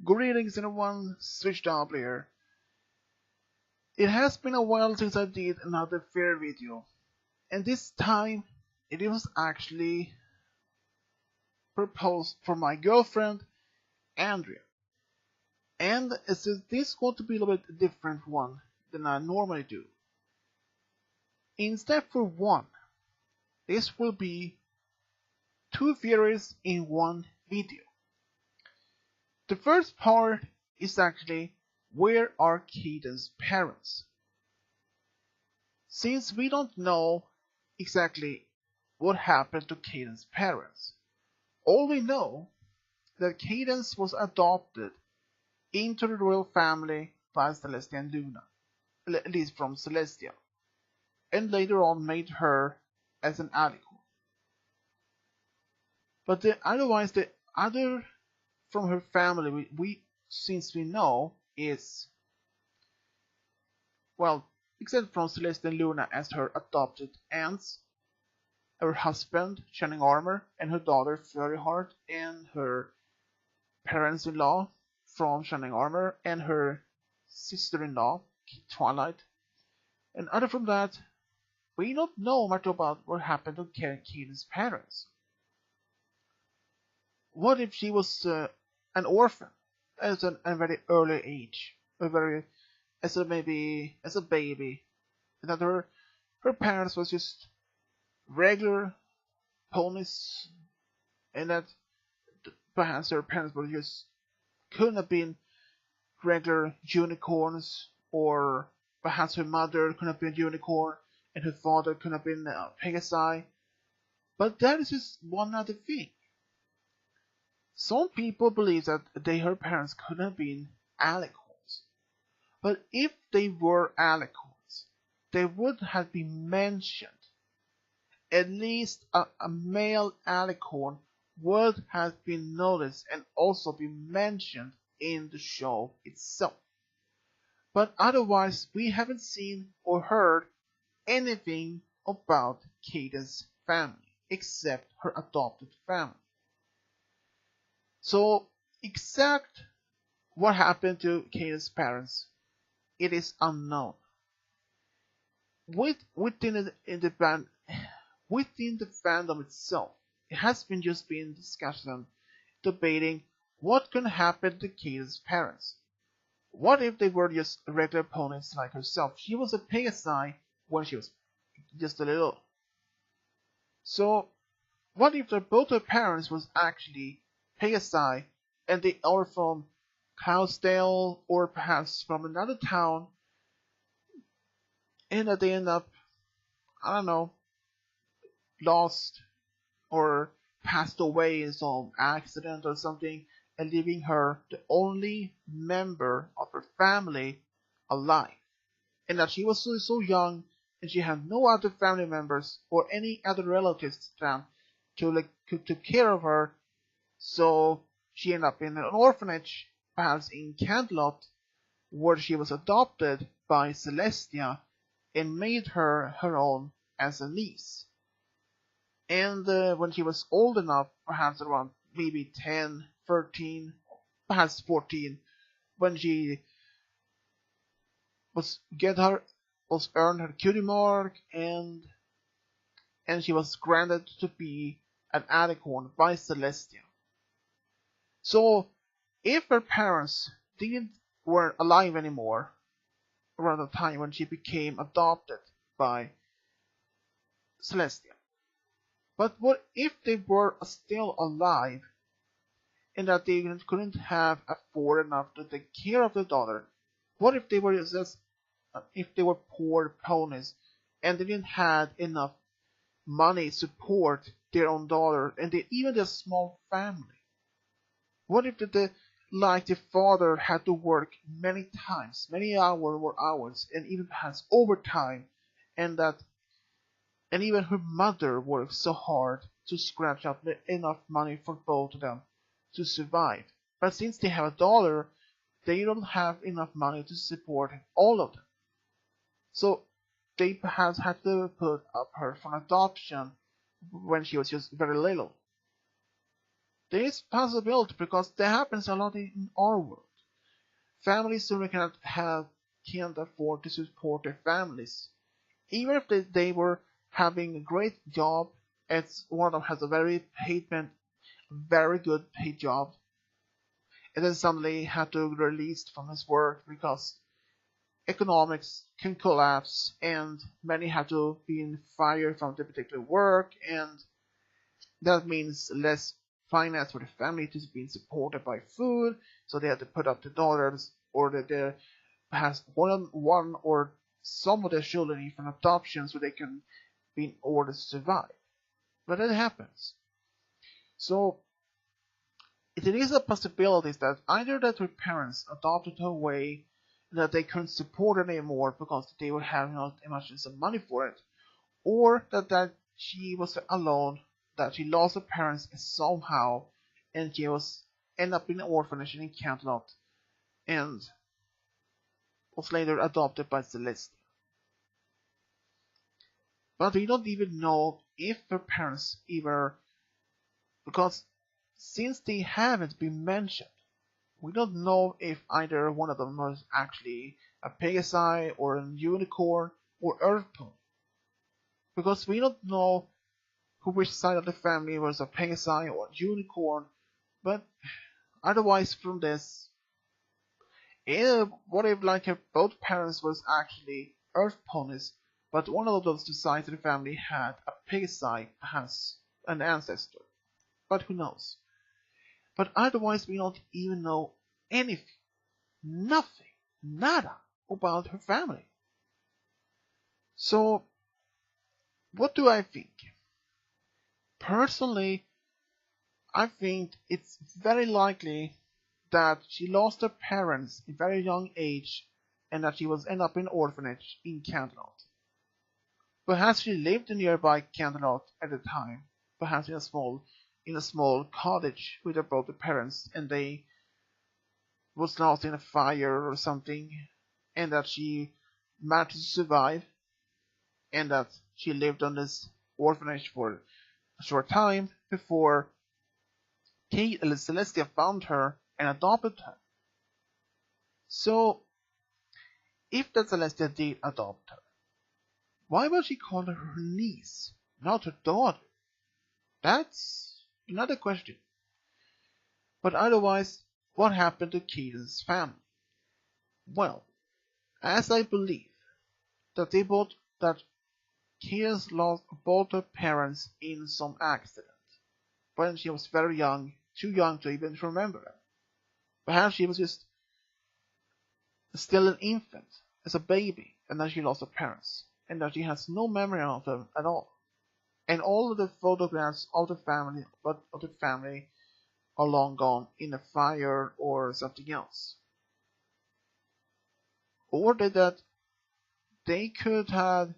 Greetings everyone, Switched Up here. It has been a while since I did another fair video, and this time it was actually proposed for my girlfriend, Andrea. And this is going to be a little bit different one than I normally do. Instead for one, this will be two theories in one video. The first part is actually where are Cadance's parents? Since we don't know exactly what happened to Cadance's parents, all we know that Cadance was adopted into the royal family by Celestia and Luna, at least from Celestia, and later on made her as an alicorn. But otherwise, the other from her family since we know is, well, except from Celestia and Luna as her adopted aunts, her husband, Shining Armor, and her daughter, Fairy Heart, and her parents-in-law from Shining Armor, and her sister-in-law, Twilight. And other from that, we don't know much about what happened to Cadance's parents. What if she was an orphan at a very early age, as a baby, and that her parents was just regular ponies, and that perhaps her parents were just couldn't have been regular unicorns, or perhaps her mother couldn't have been a unicorn and her father couldn't have been a Pegasi. But that is just one other thing. Some people believe that her parents couldn't have been alicorns. But if they were alicorns, they would have been mentioned. At least a male alicorn would have been noticed and also been mentioned in the show itself. But otherwise, we haven't seen or heard anything about Cadance's family, except her adopted family. So, exact what happened to Cadance's parents, it is unknown. Within the fandom itself, it has just been discussion, debating what can happen to Cadance's parents. What if they were just regular ponies like herself? She was a Pegasi when she was just a little. So, what if both her parents was actually Pegasi, and they are from Cloudesdale or perhaps from another town, and that they end up, I don't know, lost or passed away in some accident or something, and leaving her the only member of her family alive, and that she was so young and she had no other family members or any other relatives to took care of her, so she ended up in an orphanage, perhaps in Cantlot, where she was adopted by Celestia and made her her own as a niece. And when she was old enough, perhaps around maybe 10, 13, perhaps 14, when she was earned her cutie mark, and she was granted to be an alicorn by Celestia. So, if her parents weren't alive anymore around the time when she became adopted by Celestia, but what if they were still alive and that they couldn't have afford enough to take care of their daughter? What if they were poor ponies and they didn't have enough money to support their own daughter and even their small family? What if the father had to work many times, many hours, and even perhaps overtime, and even her mother worked so hard to scratch up enough money for both of them to survive. But since they have a daughter, they don't have enough money to support all of them. So they perhaps had to put up her for adoption when she was just very little. there is possibility because that happens a lot in our world. Families who can't afford to support their families. Even if they were having a great job, as one of them has a very good paid job, and then suddenly had to be released from his work because economics can collapse and many have to be fired from the particular work, and that means less finance for the family to be supported by food, so they have to put up the dollars, or that they has one or some of their children in for adoption so they can be in order to survive. But that happens. So it is a possibility that either that her parents adopted her away, that they couldn't support her anymore because they would have not much money for it, or that she was alone, that she lost her parents somehow, and she was ended up in an orphanage in Canterlot, and was later adopted by Celestia. But we don't even know if her parents ever, because since they haven't been mentioned, we don't know if either one of them was actually a Pegasi or a unicorn or Earth Pony. Because we don't know which side of the family was a Pegasi or a unicorn, but otherwise from this, what if like if both parents was actually Earth Ponies, but one of those two sides of the family had a Pegasi as an ancestor. But who knows? But otherwise we don't even know anything, nothing, nada about her family. So, what do I think? Personally, I think it's very likely that she lost her parents at a very young age and that she was end up in an orphanage in Canterlot. Perhaps she lived in nearby Canterlot at the time, perhaps in a small cottage with her both parents, and they was lost in a fire or something, and that she managed to survive, and that she lived on this orphanage for a short time before Celestia found her and adopted her. So, if that Celestia did adopt her, why would she call her her niece, not her daughter? That's another question. But otherwise, what happened to Cadance's family? Well, as I believe that Cadance lost both her parents in some accident when she was very young, too young to even remember them. Perhaps she was just still an infant, as a baby, and then she lost her parents, and that she has no memory of them at all. And all of the photographs of the family are long gone in a fire or something else. Or that they could have,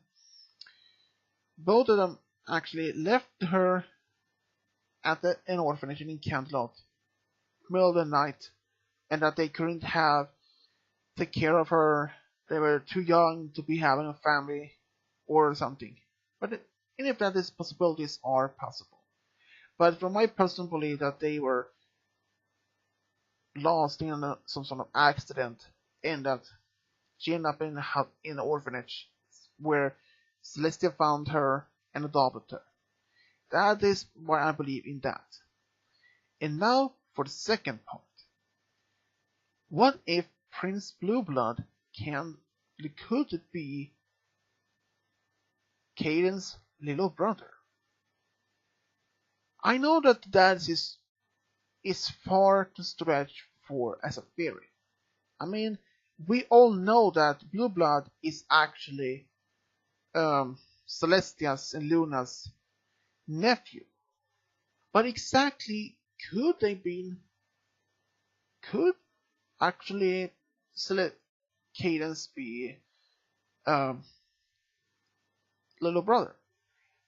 both of them actually left her at an orphanage in Canterlot, middle of the night, and that they couldn't take care of her. They were too young to be having a family or something. But any of that, these possibilities are possible. But from my personal belief that they were lost in some sort of accident, and that she ended up in an orphanage where Celestia found her and adopted her. That is why I believe in that. And now for the second part. What if Prince Blueblood could it be Cadance's little brother? I know that is far to stretch for as a theory. I mean, we all know that Blueblood is actually Celestia's and Luna's nephew. But exactly could actually Cadance be little brother?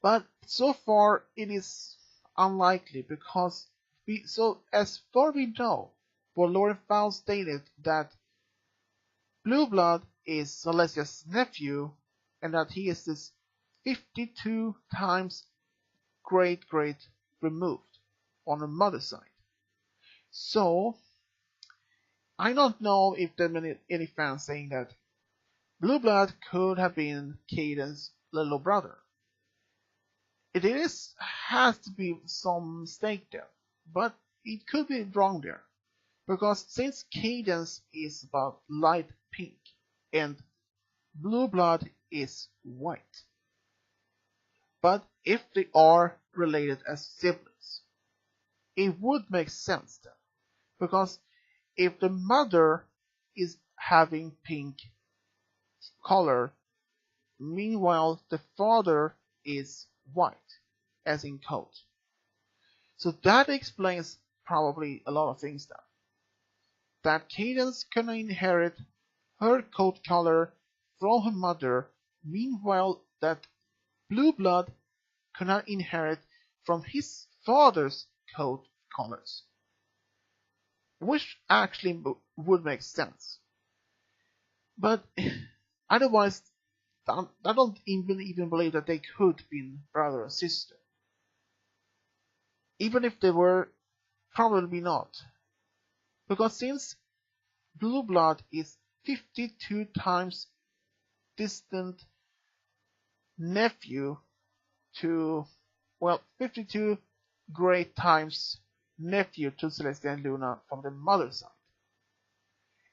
But so far it is unlikely because as far we know, for Lauren Faust stated that Blueblood is Celestia's nephew and that he is this 52 times great removed on her mother's side. So I don't know if there are any fans saying that Blue Blood could have been Cadence's little brother. Has to be some mistake there, but it could be wrong there, because since Cadance is about light pink and Blue Blood is white. But if they are related as siblings, it would make sense then, because if the mother is having pink color, meanwhile the father is white, as in coat. So that explains probably a lot of things then. That Cadance can inherit her coat color from her mother, meanwhile that Blue Blood cannot inherit from his father's coat colors. Which actually would make sense. But otherwise, I don't even believe that they could be brother or sister. Even if they were, probably not. Because since Blue Blood is 52 times distant nephew to, 52 great times nephew to Celestia and Luna from the mother's side.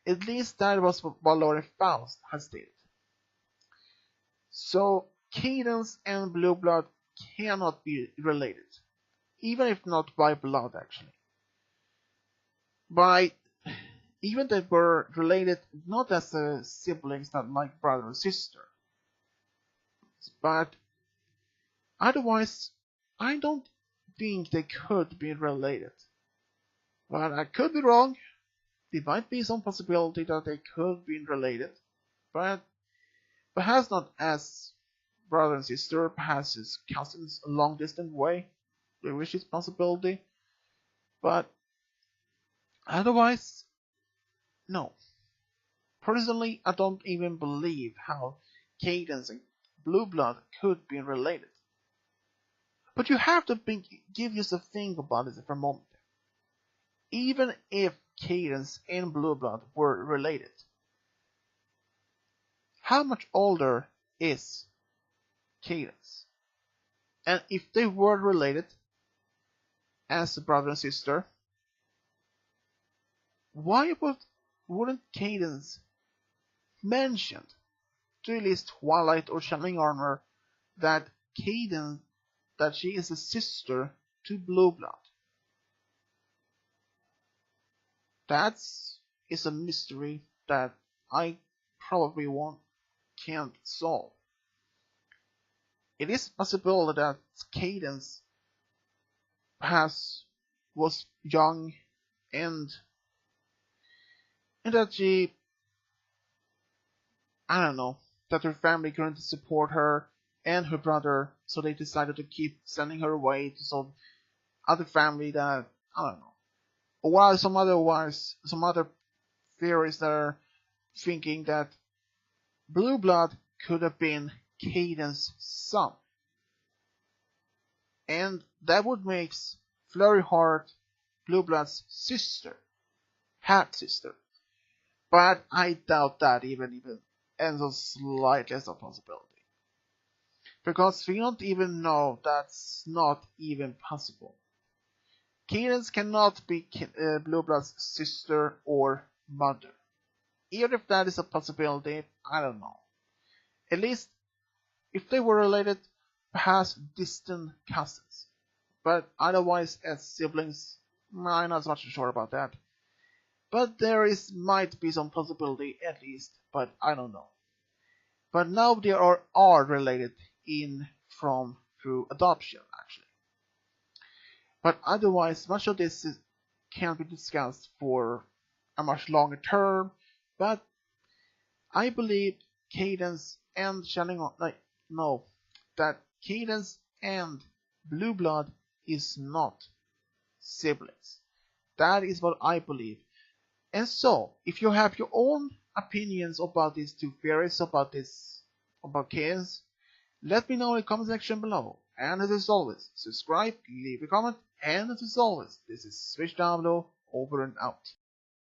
At least that was what Lauren Faust has stated. So Cadance and Blue Blood cannot be related, even if not by blood actually. Even they were related not as siblings, not like brother or sister. But otherwise, I don't think they could be related. But I could be wrong. There might be some possibility that they could be related, but perhaps not as brother and sister, perhaps as cousins a long distance way. There is this possibility. But otherwise, no. Personally, I don't even believe how Cadance and Blue Blood could be related. But you have to give yourself a think about it for a moment. Even if Cadance and Blue Blood were related, how much older is Cadance? And if they were related as a brother and sister, why wouldn't Cadance mention to at least Twilight or Shining Armor that she is a sister to Blue Blood? That is a mystery that I probably can't solve. It is possible that Cadance perhaps was young and that that her family couldn't support her and her brother, so they decided to keep sending her away to some other family that, I don't know. While some other theories that are thinking that Blue Blood could have been Cadance's son. And that would make Flurry Heart Blue Blood's sister, half sister. But I doubt that even and so slightly as a possibility. Because we don't even know that's not even possible. Cadance cannot be Blue Blood's sister or mother. Even if that is a possibility, I don't know. At least, if they were related, perhaps distant cousins. But otherwise, as siblings, I'm not much sure about that. But might be some possibility at least, but I don't know. But now they are related through adoption, actually. But otherwise, much of this can be discussed for a much longer term. But I believe Cadance and that Cadance and Blue Blood is not siblings. That is what I believe. And so, if you have your own opinions about these two theories about Cadance, let me know in the comment section below. And as always, subscribe, leave a comment, and as always, this is Switch Down Below. over and out.